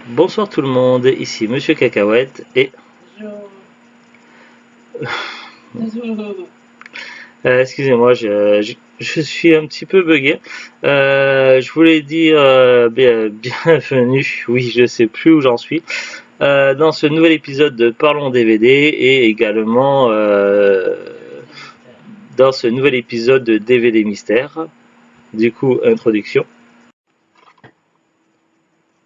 Bonsoir tout le monde, ici Monsieur Cacahuète et... excusez-moi, je suis un petit peu bugué. Je voulais dire bienvenue, oui je sais plus où j'en suis, dans ce nouvel épisode de Parlons DVD et également dans ce nouvel épisode de DVD Mystère. Du coup, introduction.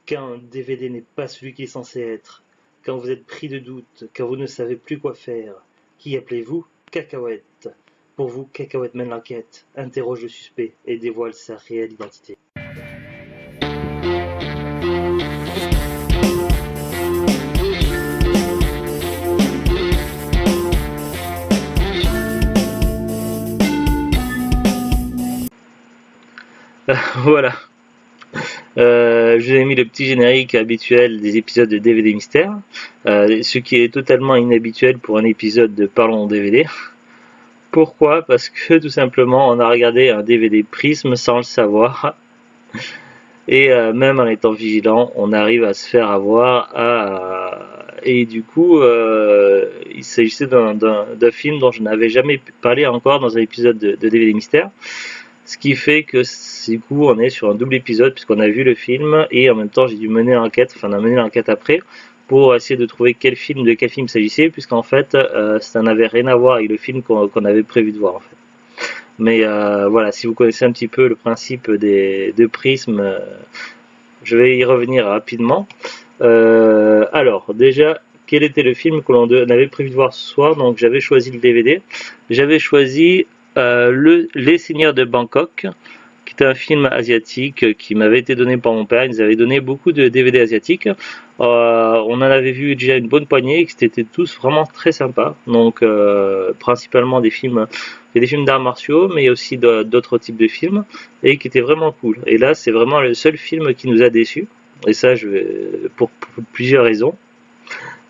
Quand un DVD n'est pas celui qu'il est censé être, quand vous êtes pris de doute, quand vous ne savez plus quoi faire, qui appelez-vous? Cacahuète. Pour vous, Cacahuète mène l'enquête, interroge le suspect et dévoile sa réelle identité. Voilà. Je vous ai mis le petit générique habituel des épisodes de DVD Mystère, ce qui est totalement inhabituel pour un épisode de Parlons DVD. Pourquoi? Parce que tout simplement on a regardé un DVD Prism sans le savoir, et même en étant vigilant on arrive à se faire avoir, et du coup il s'agissait d'un film dont je n'avais jamais parlé encore dans un épisode de DVD Mystère. Ce qui fait que du coup on est sur un double épisode puisqu'on a vu le film et en même temps j'ai dû mener l'enquête, enfin on a mené l'enquête après pour essayer de trouver de quel film s'agissait, puisqu'en fait ça n'avait rien à voir avec le film qu'on avait prévu de voir en fait. Mais voilà, si vous connaissez un petit peu le principe de Prism, je vais y revenir rapidement. Alors déjà, quel était le film que l'on avait prévu de voir ce soir? Donc j'avais choisi le DVD, j'avais choisi Les Seigneurs de Bangkok, qui était un film asiatique qui m'avait été donné par mon père. Il nous avait donné beaucoup de DVD asiatiques. On en avait vu déjà une bonne poignée et qui étaient tous vraiment très sympas. Donc principalement des films d'arts martiaux, mais aussi d'autres types de films, et qui étaient vraiment cool. Et là, c'est vraiment le seul film qui nous a déçus. Et ça, pour plusieurs raisons.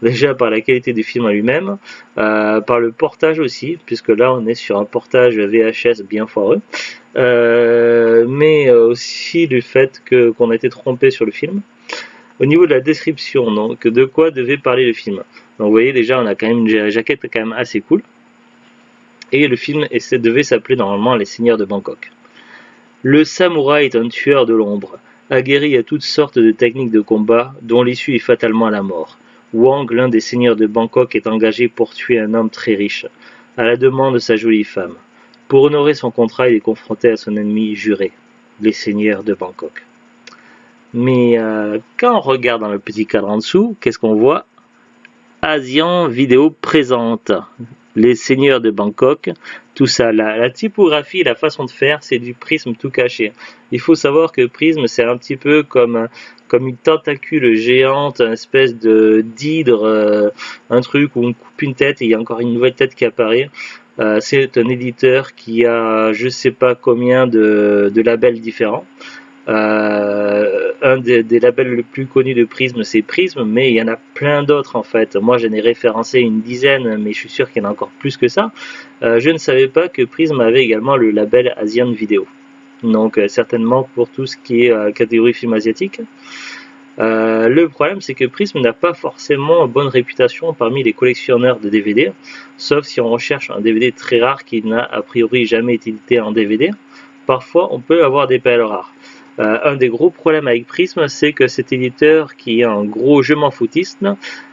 Déjà par la qualité du film en lui-même, par le portage aussi, puisque là on est sur un portage VHS bien foireux, mais aussi du fait qu'on a été trompé sur le film. Au niveau de la description, donc de quoi devait parler le film. Donc vous voyez déjà on a quand même une jaquette quand même assez cool, et le film devait s'appeler normalement Les Seigneurs de Bangkok. Le samouraï est un tueur de l'ombre, aguerri à toutes sortes de techniques de combat dont l'issue est fatalement la mort. Wang, l'un des seigneurs de Bangkok, est engagé pour tuer un homme très riche, à la demande de sa jolie femme. Pour honorer son contrat, il est confronté à son ennemi juré, les seigneurs de Bangkok. Mais quand on regarde dans le petit cadre en dessous, qu'est-ce qu'on voit? Asian Vidéo présente les seigneurs de Bangkok, tout ça, la typographie, la façon de faire, c'est du Prisme tout caché. Il faut savoir que Prisme, c'est un petit peu comme une tentacule géante, une espèce d'hydre, un truc où on coupe une tête et il y a encore une nouvelle tête qui apparaît. C'est un éditeur qui a je sais pas combien de labels différents. Un des labels les plus connus de Prism, c'est Prism, mais il y en a plein d'autres en fait. Moi j'en ai référencé une dizaine, mais je suis sûr qu'il y en a encore plus que ça. Je ne savais pas que Prism avait également le label Asian Video. Donc certainement pour tout ce qui est catégorie film asiatique. Le problème c'est que Prism n'a pas forcément bonne réputation parmi les collectionneurs de DVD, sauf si on recherche un DVD très rare qui n'a a priori jamais été édité en DVD. Parfois on peut avoir des perles rares. Un des gros problèmes avec Prism, c'est que cet éditeur, qui est un gros je m'en foutiste,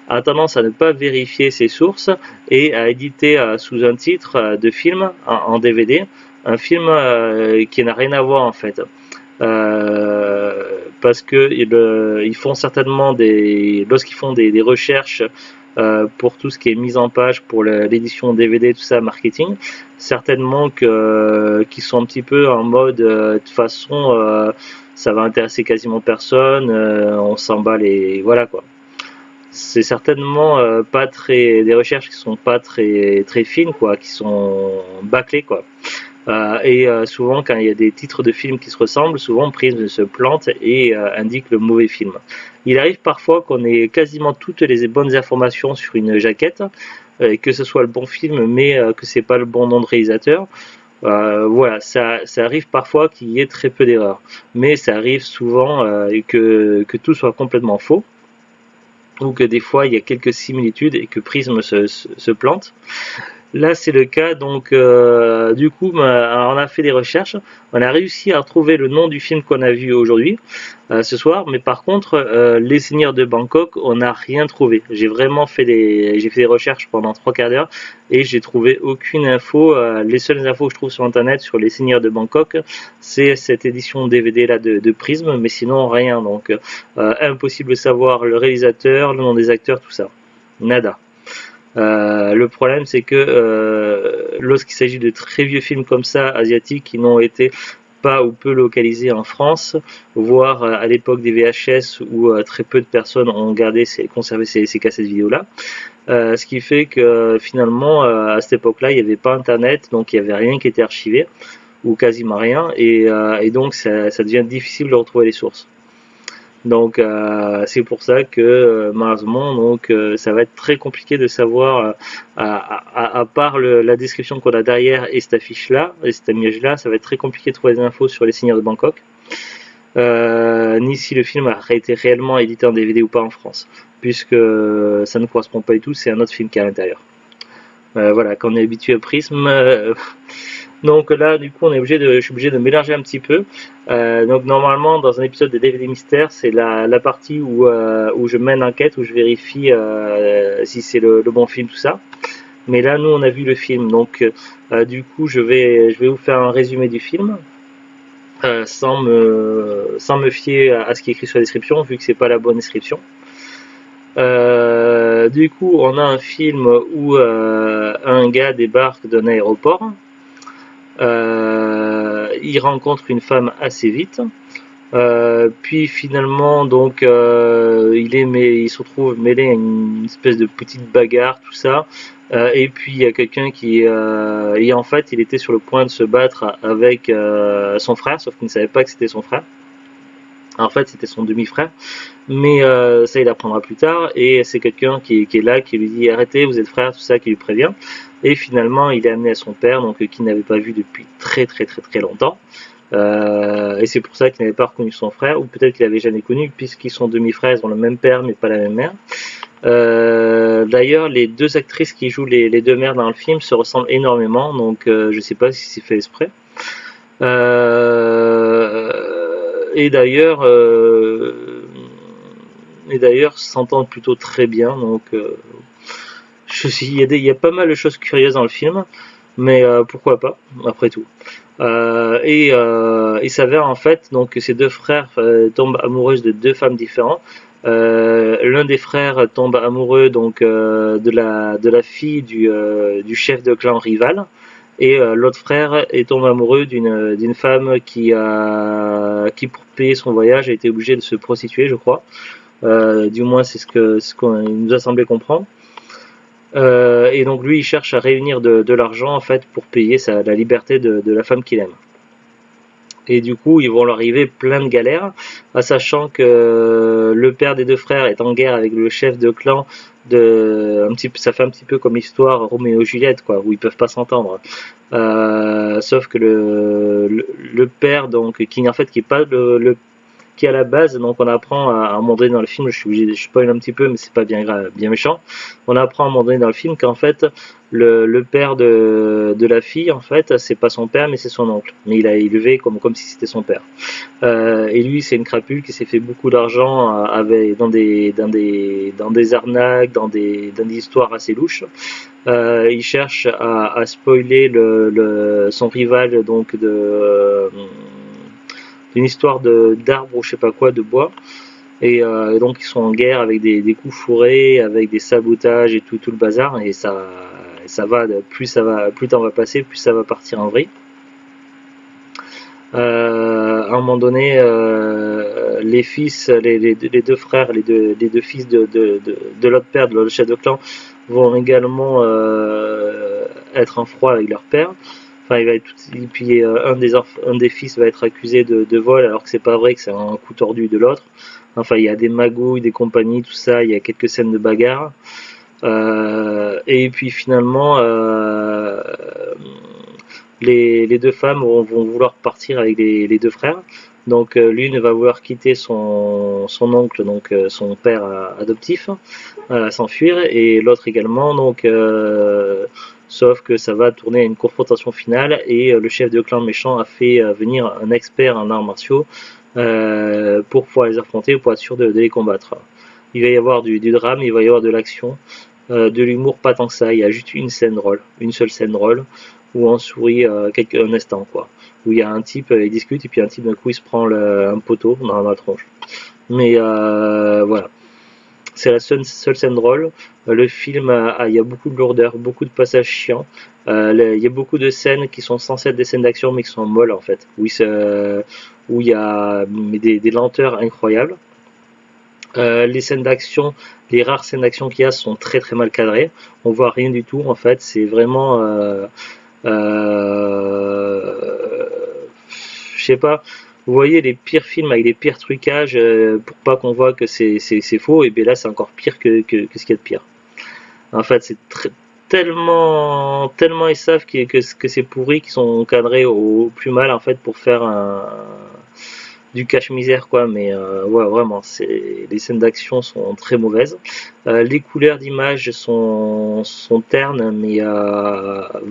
a tendance à ne pas vérifier ses sources et à éditer sous un titre de film en DVD, un film qui n'a rien à voir en fait. Parce que ils font certainement lorsqu'ils font des recherches pour tout ce qui est mise en page pour l'édition DVD, tout ça, marketing, certainement qu'ils sont un petit peu en mode de toute façon ça va intéresser quasiment personne, on s'en bat les voilà quoi. C'est certainement pas des recherches qui sont pas très fines quoi, qui sont bâclées quoi. Souvent quand il y a des titres de films qui se ressemblent, souvent Prism se plante et indique le mauvais film. Il arrive parfois qu'on ait quasiment toutes les bonnes informations sur une jaquette, que ce soit le bon film mais que c'est pas le bon nom de réalisateur. Voilà, ça arrive parfois qu'il y ait très peu d'erreurs, mais ça arrive souvent que tout soit complètement faux. ou que des fois il y a quelques similitudes et que Prism se plante. Là, c'est le cas, donc du coup, on a fait des recherches, on a réussi à retrouver le nom du film qu'on a vu aujourd'hui, ce soir, mais par contre, Les Seigneurs de Bangkok, on n'a rien trouvé. J'ai vraiment fait j'ai fait des recherches pendant 3/4 d'heure et j'ai trouvé aucune info. Les seules infos que je trouve sur internet sur Les Seigneurs de Bangkok, c'est cette édition DVD là de Prism, mais sinon rien. Donc impossible de savoir le réalisateur, le nom des acteurs, tout ça. Nada. Le problème, c'est que lorsqu'il s'agit de très vieux films comme ça, asiatiques, qui n'ont été pas ou peu localisés en France, voire à l'époque des VHS où très peu de personnes ont conservé ces cassettes vidéo-là, ce qui fait que finalement, à cette époque-là, il n'y avait pas Internet, donc il n'y avait rien qui était archivé, ou quasiment rien, et donc ça devient difficile de retrouver les sources. Donc c'est pour ça que malheureusement ça va être très compliqué de savoir à part la description qu'on a derrière et cette affiche là et cette image là, ça va être très compliqué de trouver des infos sur les Seigneurs de Bangkok, ni si le film a été réellement édité en DVD ou pas en France, puisque ça ne correspond pas du tout, c'est un autre film qui est à l'intérieur. Voilà, quand on est habitué au Prism, donc là, du coup, je suis obligé de mélanger un petit peu. Donc normalement, dans un épisode de DVD Mystère, c'est la partie où je mène l'enquête, où je vérifie si c'est le bon film, tout ça. Mais là, nous, on a vu le film, donc du coup, je vais vous faire un résumé du film. Sans me fier à ce qui est écrit sur la description, vu que c'est pas la bonne description. Du coup, on a un film où un gars débarque d'un aéroport. Il rencontre une femme assez vite. Puis finalement, donc, il se retrouve mêlé à une espèce de petite bagarre, tout ça. Et puis il y a quelqu'un et en fait, il était sur le point de se battre avec son frère, sauf qu'il ne savait pas que c'était son frère. En fait, c'était son demi-frère, mais ça, il apprendra plus tard. Et c'est quelqu'un qui est là, qui lui dit arrêtez, vous êtes frères, tout ça, qui lui prévient. Et finalement, il est amené à son père, donc qu'il n'avait pas vu depuis très très très très longtemps. Et c'est pour ça qu'il n'avait pas reconnu son frère, ou peut-être qu'il l'avait jamais connu, puisqu'ils sont demi-frères, ils ont le même père, mais pas la même mère. D'ailleurs, les deux actrices qui jouent les deux mères dans le film se ressemblent énormément, donc je sais pas si c'est fait exprès. Et d'ailleurs s'entendent plutôt très bien, donc il y a pas mal de choses curieuses dans le film, mais pourquoi pas, après tout. Il s'avère en fait donc que ces deux frères tombent amoureux de deux femmes différentes. L'un des frères tombe amoureux donc de la fille du chef de clan rival, et l'autre frère tombe amoureux d'une femme qui pour payer son voyage a été obligée de se prostituer, je crois. Du moins c'est ce qu'on nous a semblé comprendre. Et donc lui il cherche à réunir de l'argent en fait pour payer la liberté de la femme qu'il aime. Et du coup ils vont leur arriver plein de galères, sachant que le père des deux frères est en guerre avec le chef de clan. Ça fait un petit peu comme l'histoire Roméo et Juliette, quoi, où ils peuvent pas s'entendre. Sauf que le père, donc, qui est pas qui à la base, donc on apprend à un moment donné dans le film, je spoil un petit peu, mais c'est pas bien grave, bien méchant. On apprend à un moment donné dans le film qu'en fait le père de la fille, en fait, c'est pas son père, mais c'est son oncle. Mais il a élevé comme si c'était son père. Et lui, c'est une crapule qui s'est fait beaucoup d'argent dans des arnaques, dans des histoires assez louches. Il cherche à spoiler son rival, donc d'une histoire d'arbre ou je sais pas quoi, de bois. Et donc ils sont en guerre avec des coups fourrés, avec des sabotages et tout le bazar. Et ça va, plus le temps va passer, plus ça va partir en vrille. À un moment donné, les deux frères, les deux fils de l'autre père, de l'autre chef de clan, vont également être en froid avec leur père. Enfin, et puis un des fils va être accusé de vol, alors que c'est pas vrai, que c'est un coup tordu de l'autre. Enfin, il y a des magouilles, des compagnies, tout ça. Il y a quelques scènes de bagarre. Et puis finalement, les deux femmes vont vouloir partir avec les deux frères. Donc l'une va vouloir quitter son oncle, donc son père adoptif, s'enfuir, et l'autre également. Donc sauf que ça va tourner à une confrontation finale, et le chef de clan méchant a fait venir un expert en arts martiaux pour pouvoir les affronter, pour être sûr de les combattre. Il va y avoir du drame, il va y avoir de l'action, de l'humour pas tant que ça. Il y a juste une scène drôle, une seule scène drôle où on sourit un instant, quoi. Où il y a un type, il discute, et puis un type d'un coup il se prend un poteau dans la tronche. Mais voilà, c'est la seule scène drôle. Le film, il y a beaucoup de lourdeur, beaucoup de passages chiants. Il y a beaucoup de scènes qui sont censées être des scènes d'action, mais qui sont molles en fait. Où il y a des lenteurs incroyables. Les scènes d'action, les rares scènes d'action qu'il y a sont très très mal cadrées. On voit rien du tout en fait. C'est vraiment, je sais pas. Vous voyez les pires films avec les pires trucages pour pas qu'on voit que c'est faux. Et bien là, c'est encore pire que ce qu'il y a de pire. En fait, c'est tellement ils savent que c'est pourri qu'ils sont cadrés au plus mal en fait pour faire du cache-misère, quoi. Mais ouais, vraiment, les scènes d'action sont très mauvaises. Les couleurs d'image sont ternes, mais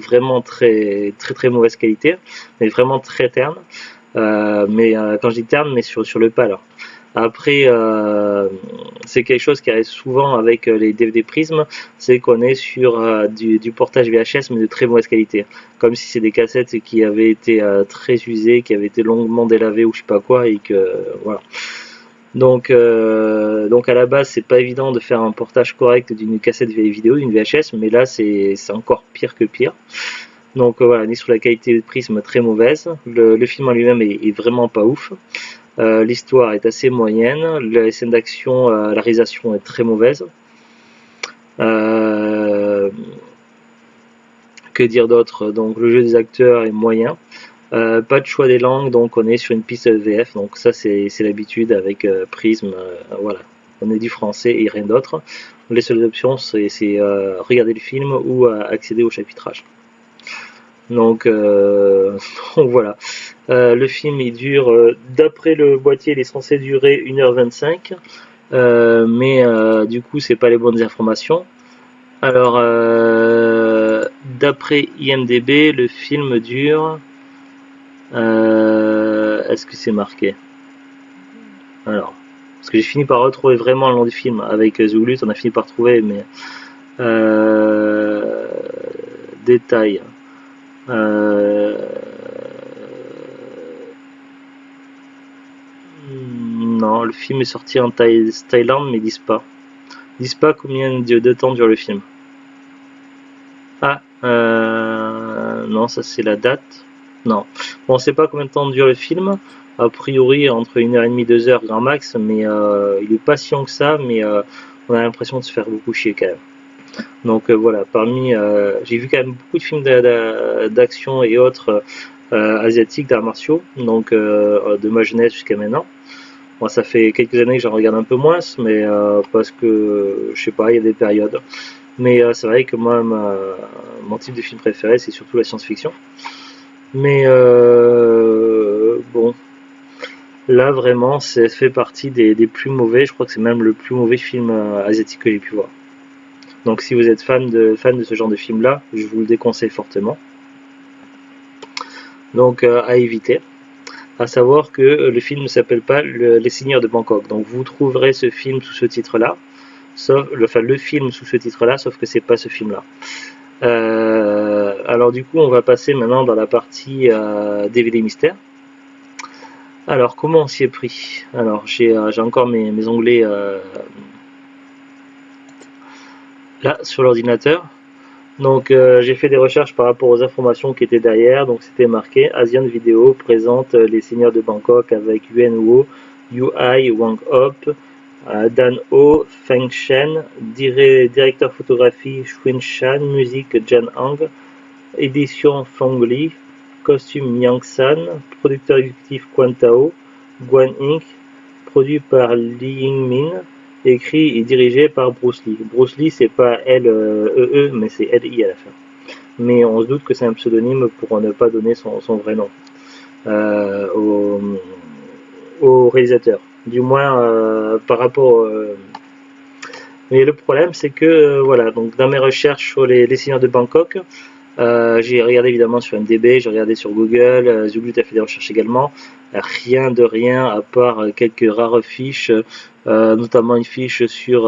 vraiment très très très mauvaise qualité, mais vraiment très ternes. Mais quand je dis terne, mais sur le pas alors. Après, c'est quelque chose qui arrive souvent avec les DVD Prism, c'est qu'on est sur du portage VHS, mais de très mauvaise qualité. Comme si c'est des cassettes qui avaient été très usées, qui avaient été longuement délavées ou je sais pas quoi, et que voilà. Donc à la base, c'est pas évident de faire un portage correct d'une cassette vidéo, d'une VHS, mais là, c'est encore pire que pire. Donc voilà, on est sur la qualité de prisme très mauvaise. Le film en lui-même est vraiment pas ouf. L'histoire est assez moyenne. Les scènes d'action, la réalisation est très mauvaise. Que dire d'autre? Donc le jeu des acteurs est moyen. Pas de choix des langues, donc on est sur une piste VF. Donc ça c'est l'habitude avec Prism. Voilà, on est du français et rien d'autre. Les seules options c'est regarder le film ou accéder au chapitrage. Donc, donc voilà. Le film il dure, d'après le boîtier, il est censé durer 1h25, mais du coup, c'est pas les bonnes informations. Alors, d'après IMDB, le film dure. Est-ce que c'est marqué? Alors, parce que j'ai fini par retrouver vraiment le nom du film avec Zoulut, on a fini par trouver, mais détail. Non, le film est sorti en Thaïlande, mais ils disent pas. Ils disent pas combien de temps dure le film. Ah, non, ça c'est la date. Non. Bon, on sait pas combien de temps dure le film. A priori, entre 1h30 et 2h grand max, mais il est pas si long que ça, mais on a l'impression de se faire beaucoup chier quand même. Donc voilà, j'ai vu quand même beaucoup de films d'action et autres asiatiques, d'arts martiaux, donc de ma jeunesse jusqu'à maintenant. Moi, ça fait quelques années que j'en regarde un peu moins, mais parce que je sais pas, il y a des périodes. Mais c'est vrai que moi, mon type de film préféré, c'est surtout la science-fiction. Mais bon, là vraiment, ça fait partie des plus mauvais. Je crois que c'est même le plus mauvais film asiatique que j'ai pu voir. Donc si vous êtes fan de ce genre de film là, je vous le déconseille fortement. Donc à éviter. À savoir que le film ne s'appelle pas Les Seigneurs de Bangkok. Donc vous trouverez ce film sous ce titre là, le film sous ce titre là, sauf que c'est pas ce film là. Alors du coup on va passer maintenant dans la partie DVD mystère. Alors comment on s'y est pris? Alors j'ai encore mes onglets là sur l'ordinateur. Donc j'ai fait des recherches par rapport aux informations qui étaient derrière. Donc c'était marqué Asian Video présente Les Seigneurs de Bangkok avec Yuen Wo, Yu-Ai, Wang Hop, Dan Ho, Feng Shen, directeur photographie Xuan Shan, musique Jan Hang, édition Fong Li, costume Yang San, producteur exécutif Quan Tao, Guan Inc., produit par Li Yingmin, écrit et dirigé par Bruce Lee. Bruce Lee, c'est pas L-E-E, mais c'est L-I à la fin. Mais on se doute que c'est un pseudonyme pour ne pas donner son vrai nom au réalisateur, du moins par rapport. Mais le problème, c'est que voilà, donc dans mes recherches sur les seigneurs de Bangkok, j'ai regardé évidemment sur MDB, j'ai regardé sur Google, Zulu a fait des recherches également. Rien de rien à part quelques rares fiches, notamment une fiche sur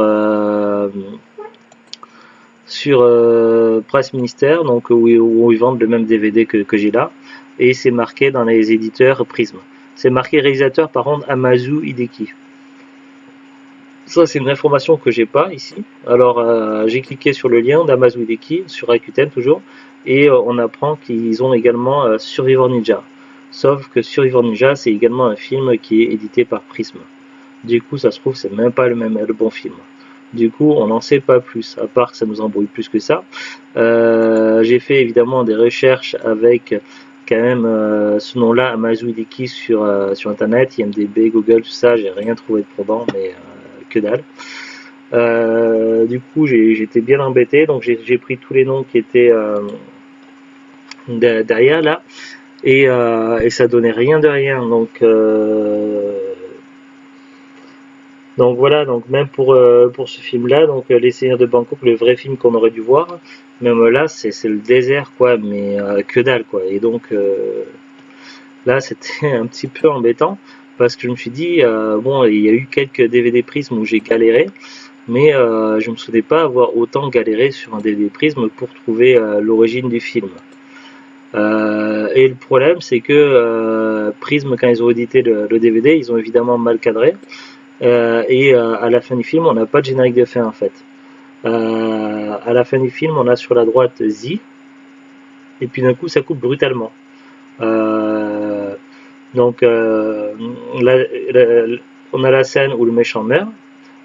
Presse Ministère, donc où ils vendent le même DVD que j'ai là, et c'est marqué dans les éditeurs Prism. C'est marqué réalisateur par contre Amazu Hideki. Ça, c'est une information que j'ai pas ici. Alors, j'ai cliqué sur le lien d'Amazu Hideki, sur Rakuten toujours, et on apprend qu'ils ont également Survivor Ninja. Sauf que Survivor Ninja, c'est également un film qui est édité par Prism. Du coup, ça se trouve, c'est même pas le bon film. Du coup, on n'en sait pas plus, à part que ça nous embrouille plus que ça. J'ai fait évidemment des recherches avec quand même ce nom-là, Amazu Hideki, sur Internet, IMDB, Google, tout ça, j'ai rien trouvé de probant, mais que dalle. Du coup, j'étais bien embêté, donc j'ai pris tous les noms qui étaient derrière là, et ça donnait rien de rien. Donc voilà, donc même pour ce film-là, donc Les Seigneurs de Bangkok, le vrai film qu'on aurait dû voir, même là, c'est le désert, quoi, mais que dalle, quoi. Et donc là, c'était un petit peu embêtant, parce que je me suis dit, bon, il y a eu quelques DVD Prism où j'ai galéré, mais je me souvenais pas avoir autant galéré sur un DVD Prism pour trouver l'origine du film. Et le problème, c'est que Prism, quand ils ont édité le DVD, ils ont évidemment mal cadré. Et à la fin du film, on n'a pas de générique de fin en fait. À la fin du film, on a sur la droite Z, et puis d'un coup, ça coupe brutalement. Euh, donc, on a la scène où le méchant meurt,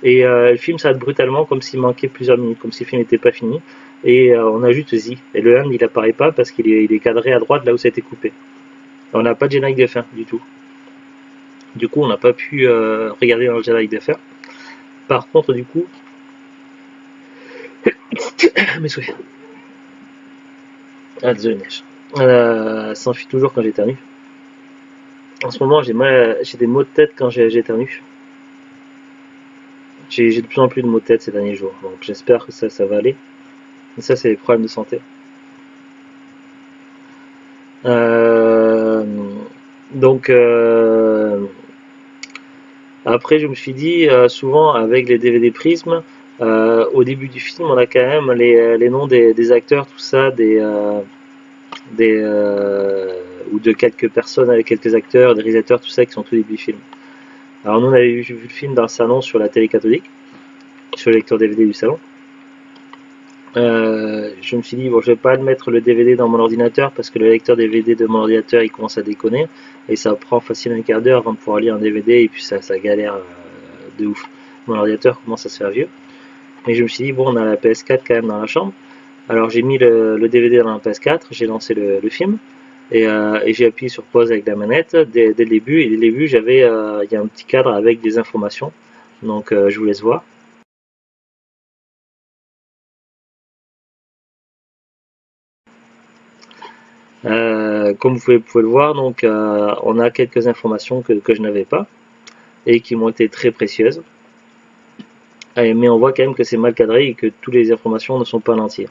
et le film s'arrête brutalement comme s'il manquait plusieurs minutes, comme si le film n'était pas fini. Et on a juste Z. Et le 1, il apparaît pas parce qu'il est cadré à droite là où ça a été coupé. On n'a pas de générique de fin du tout. Du coup, on n'a pas pu regarder dans le générique de fin. Par contre, du coup, mes souhaits. Ah, désolé, neige. S'enfuit toujours quand j'éternue. En ce moment, j'ai des maux de tête quand j'éternue. J'ai de plus en plus de maux de tête ces derniers jours, donc j'espère que ça va aller. Et ça, c'est des problèmes de santé. Euh, donc, après, je me suis dit, souvent avec les DVD Prism, au début du film, on a quand même les noms des acteurs, tout ça, ou de quelques personnes avec quelques acteurs, des réalisateurs, tout ça, qui sont tout début du film. Alors, nous, on avait vu le film dans le salon sur la télé catholique, sur le lecteur DVD du salon. Je me suis dit, bon, je vais pas mettre le DVD dans mon ordinateur parce que le lecteur DVD de mon ordinateur il commence à déconner et ça prend facilement un quart d'heure avant de pouvoir lire un DVD et puis ça galère de ouf. Mon ordinateur commence à se faire vieux. Mais je me suis dit, bon, on a la PS4 quand même dans la chambre. Alors j'ai mis le DVD dans la PS4, j'ai lancé le film et j'ai appuyé sur pause avec la manette dès le début. Et dès le début, il y a un petit cadre avec des informations. Donc je vous laisse voir. Comme vous pouvez le voir, donc on a quelques informations que je n'avais pas et qui m'ont été très précieuses. Mais on voit quand même que c'est mal cadré et que toutes les informations ne sont pas en entier.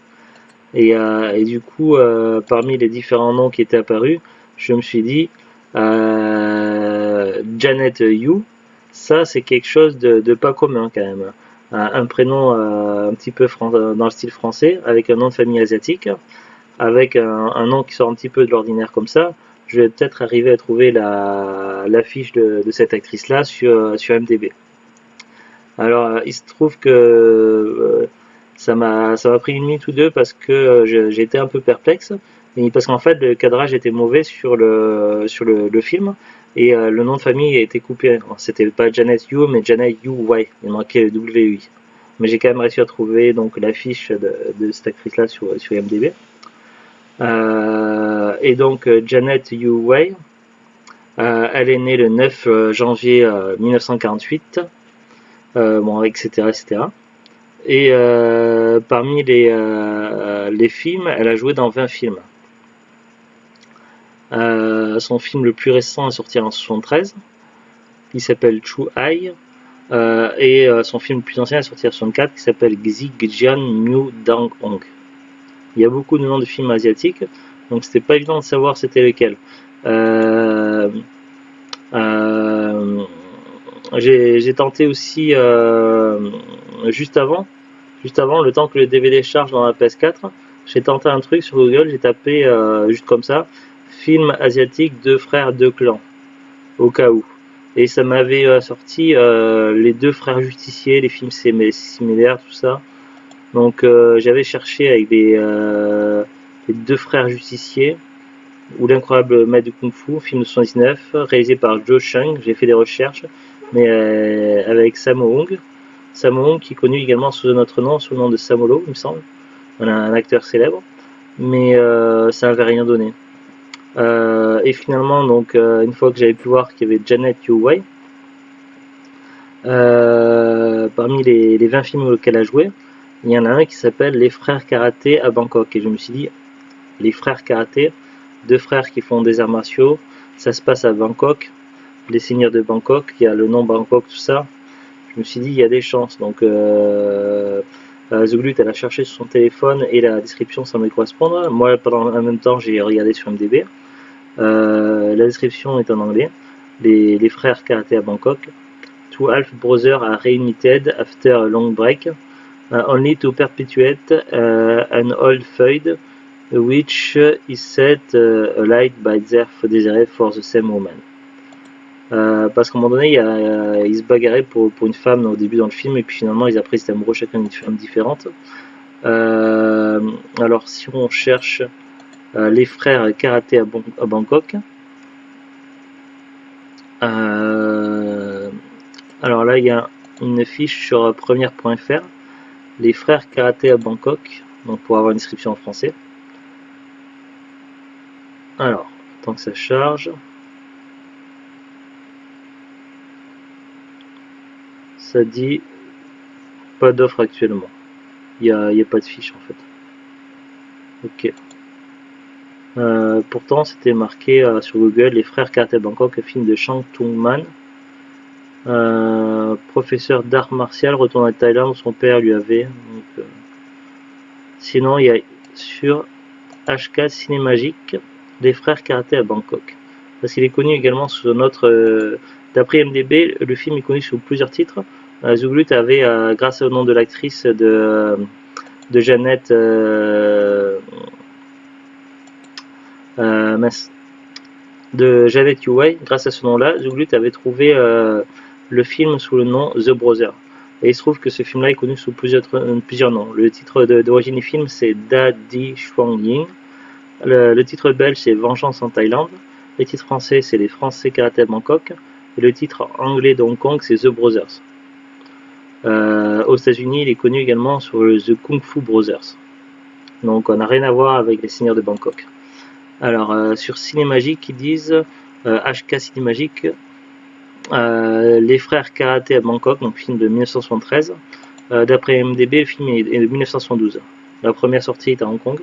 Et du coup, parmi les différents noms qui étaient apparus, je me suis dit Janet Yu, ça c'est quelque chose de pas commun quand même. Un prénom un petit peu dans le style français, avec un nom de famille asiatique, avec un nom qui sort un petit peu de l'ordinaire comme ça, je vais peut-être arriver à trouver l'affiche de cette actrice-là sur MDB. Alors, il se trouve que ça m'a pris une minute ou deux parce que j'ai été un peu perplexe, et parce qu'en fait le cadrage était mauvais sur le film et le nom de famille a été coupé. C'était pas Janet Yu mais Janet Yu Wei, il manquait le WI. Mais j'ai quand même réussi à trouver donc l'affiche de cette actrice-là sur IMDb. Et donc Janet Yu Wei, elle est née le 9 janvier 1948, bon, etc., etc. Et parmi les films, elle a joué dans 20 films. Son film le plus récent est sorti en 1973. il s'appelle Chu Ai, et son film le plus ancien est sorti en 1964 qui s'appelle Xijian Mu Dang Hong. Il y a beaucoup de noms de films asiatiques, donc c'était pas évident de savoir c'était lequel. J'ai tenté aussi juste avant, le temps que le DVD charge dans la PS4, j'ai tenté un truc sur Google, j'ai tapé juste comme ça, film asiatique, 2 frères, 2 clans, au cas où. Et ça m'avait sorti les 2 frères justiciers, les films similaires, tout ça. Donc j'avais cherché avec les 2 frères justiciers, ou l'incroyable maître du kung-fu, film de 79, réalisé par Joe Chung. J'ai fait des recherches, mais avec Sammo Hung. Sammo Hung qui est connu également sous un autre nom, sous le nom de Samolo, il me semble. On a un acteur célèbre, mais ça n'avait rien donné. Et finalement, donc, une fois que j'avais pu voir qu'il y avait Janet Yu Wei, parmi les 20 films auxquels elle a joué, il y en a un qui s'appelle Les Frères Karaté à Bangkok. Et je me suis dit, les Frères Karaté, 2 frères qui font des arts martiaux, ça se passe à Bangkok, les seigneurs de Bangkok, il y a le nom Bangkok, tout ça. Je me suis dit, il y a des chances. Donc, Zuglut, elle a cherché sur son téléphone et la description semblait correspondre. Moi, en même temps, j'ai regardé sur MDB. La description est en anglais. Les frères karaté à Bangkok. Two half brothers are reunited after a long break, only to perpetuate an old feud, which is set alight by their desire for the same woman. Parce qu'à un moment donné, ils se bagarraient pour une femme au début dans le film, et puis finalement, ils après étaient amoureux chacun d'une femme différente. Alors, si on cherche les frères karaté à Bangkok, alors là, il y a une fiche sur première.fr, les frères karaté à Bangkok, donc pour avoir une description en français. Alors, tant que ça charge. Ça dit pas d'offre actuellement. Il n'y a pas de fiche en fait. Ok. Pourtant, c'était marqué sur Google les frères karaté à Bangkok, un film de Chang Tung-man. Professeur d'art martial retourne à Thaïlande où son père lui avait. Donc, sinon, il y a sur HK Cinémagique les frères karaté à Bangkok. Parce qu'il est connu également sous un autre. D'après MDB, le film est connu sous plusieurs titres. Zuglut avait, grâce au nom de l'actrice de Jeannette. De Janet Yu Wei, grâce à ce nom-là, Zuglut avait trouvé le film sous le nom The Brother. Et il se trouve que ce film-là est connu sous plusieurs noms. Le titre d'origine du film, c'est Da Di Shuang Ying. Le titre belge, c'est Vengeance en Thaïlande. Le titre français, c'est Les Français Karaté à Bangkok. Et le titre anglais de Hong Kong, c'est The Brothers. Aux États-Unis, il est connu également sur The Kung Fu Brothers. Donc, on n'a rien à voir avec les Seigneurs de Bangkok. Alors, sur Cinémagique, ils disent HK Cinémagique, les frères karaté à Bangkok, donc film de 1973. D'après MDB, le film est de 1972. La première sortie est à Hong Kong.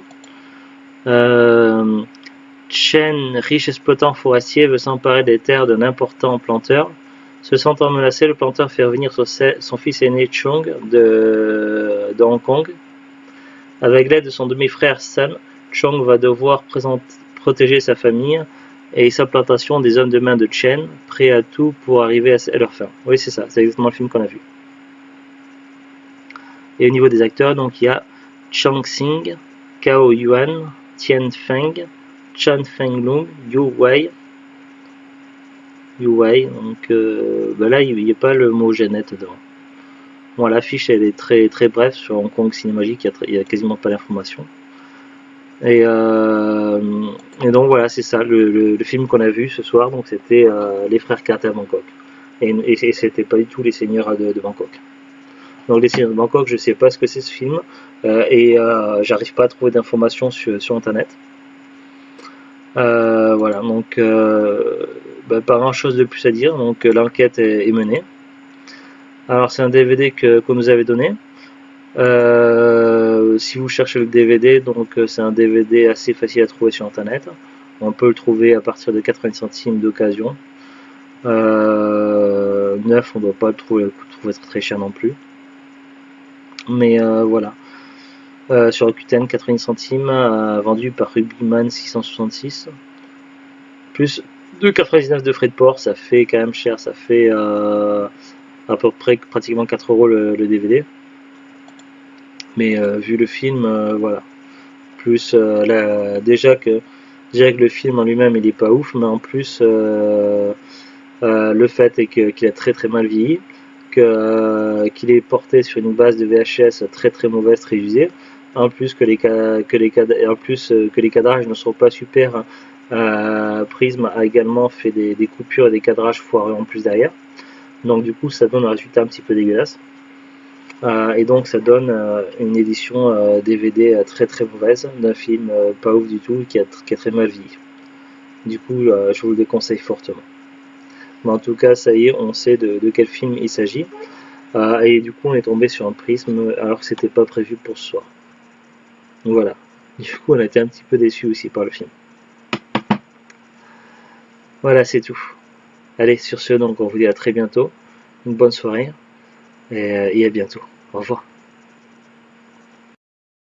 Chen, riche exploitant forestier, veut s'emparer des terres d'un important planteur. Se sentant menacé, le planteur fait revenir son fils aîné Chung de Hong Kong. Avec l'aide de son demi-frère Sam, Chung va devoir protéger sa famille et sa plantation des hommes de main de Chen, prêts à tout pour arriver à leur fin. Oui, c'est ça, c'est exactement le film qu'on a vu. Et au niveau des acteurs, donc il y a Chang Xing, Cao Yuan, Tian Feng, Chan Feng Lung, Yu Wei. Donc là il n'y a pas le mot Jeannette devant. Bon, l'affiche elle est très très brève sur Hong Kong Cinémagique, il n'y a quasiment pas d'informations. Et donc voilà, c'est ça le film qu'on a vu ce soir. Donc c'était les frères karaté à Bangkok. Et c'était pas du tout les seigneurs de Bangkok. Donc les seigneurs de Bangkok, je sais pas ce que c'est ce film et j'arrive pas à trouver d'informations sur internet. Voilà, donc pas grand chose de plus à dire. Donc l'enquête est menée. Alors c'est un DVD qu'on nous avait donné. Si vous cherchez le DVD, donc c'est un DVD assez facile à trouver sur internet. On peut le trouver à partir de 80 centimes d'occasion. neuf, on ne doit pas le trouver très cher non plus. Mais voilà. Sur Rakuten, 90 centimes, vendu par Rugbyman 666. Plus 2,99 de frais de port, ça fait quand même cher, ça fait à peu près pratiquement 4 euros le DVD. Mais vu le film, voilà. Plus déjà que le film en lui-même il est pas ouf, mais en plus le fait est qu'il a très très mal vieilli, qu'il est porté sur une base de VHS très très mauvaise, très usée. En plus que les cadrages ne sont pas super. Prism a également fait des coupures et des cadrages foireux en plus derrière. Donc du coup ça donne un résultat un petit peu dégueulasse. Et donc ça donne une édition DVD très très mauvaise d'un film pas ouf du tout qui a très mal vieilli. Du coup je vous le déconseille fortement. Mais en tout cas ça y est, on sait de quel film il s'agit. Et du coup on est tombé sur un prisme alors que c'était pas prévu pour ce soir. Donc voilà. Du coup on a été un petit peu déçus aussi par le film. Voilà, c'est tout. Allez, sur ce donc on vous dit à très bientôt. Une bonne soirée et à bientôt. Au revoir.